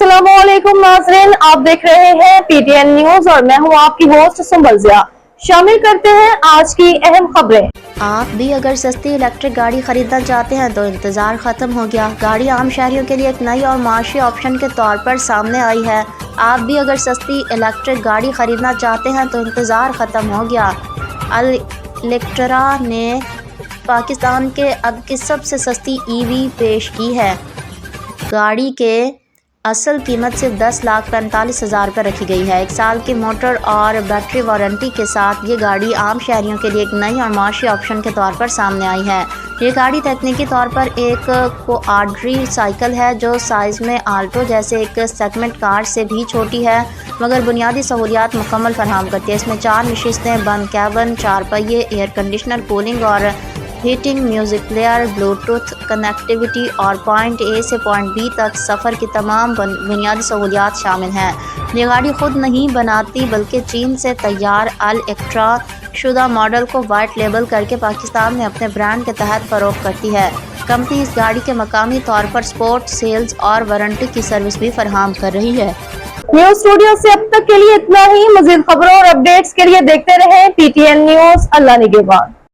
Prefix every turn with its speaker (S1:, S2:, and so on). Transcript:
S1: अस्सलामुअलैकुम नाज़रीन, आप देख रहे हैं पीटीएन न्यूज और मैं हूं आपकी होस्ट सुंबल ज़िया। शामिल करते हैं आज की अहम खबरें।
S2: आप भी अगर सस्ती इलेक्ट्रिक गाड़ी खरीदना चाहते हैं तो इंतज़ार ख़त्म हो गया। गाड़ी आम शहरियों के लिए एक नई और माशी ऑप्शन के तौर पर सामने आई है। आप भी अगर सस्ती इलेक्ट्रिक गाड़ी खरीदना चाहते हैं तो इंतज़ार ख़त्म हो गया। इलेक्ट्रा ने पाकिस्तान के अब की सबसे सस्ती ईवी पेश की है। गाड़ी के असल कीमत सिर्फ 10,45,000 रुपये रखी गई है। 1 साल की मोटर और बैटरी वारंटी के साथ ये गाड़ी आम शहरियों के लिए एक नई और माशी ऑप्शन के तौर पर सामने आई है। ये गाड़ी तकनीकी तौर पर एक क्वाड्री साइकिल है जो साइज़ में आल्टो जैसे एक सेगमेंट कार से भी छोटी है, मगर बुनियादी सहूलियात मुकम्मल फराहम करती है। इसमें 4 नशिस्तें, बंद कैबिन, 4 पहिए, एयर कंडीशनर, कूलिंग और heating, music player, Bluetooth connectivity और पॉइंट ए से पॉइंट बी तक सफ़र की तमाम बुनियादी सहूलियात शामिल हैं। ये गाड़ी खुद नहीं बनाती बल्कि चीन से तैयार इलेक्ट्रा शुदा मॉडल को वाइट लेबल करके पाकिस्तान में अपने ब्रांड के तहत फ़रोख्त करती है। कंपनी इस गाड़ी के मकामी तौर पर स्पोर्ट, सेल्स और वारंटी की सर्विस भी फराहम कर रही है।
S1: न्यूज स्टूडियो से अब तक के लिए इतना ही। मज़ीद खबरों और अपडेट्स के लिए देखते रहें पीटीएन न्यूज। अल्लाह निगहबान।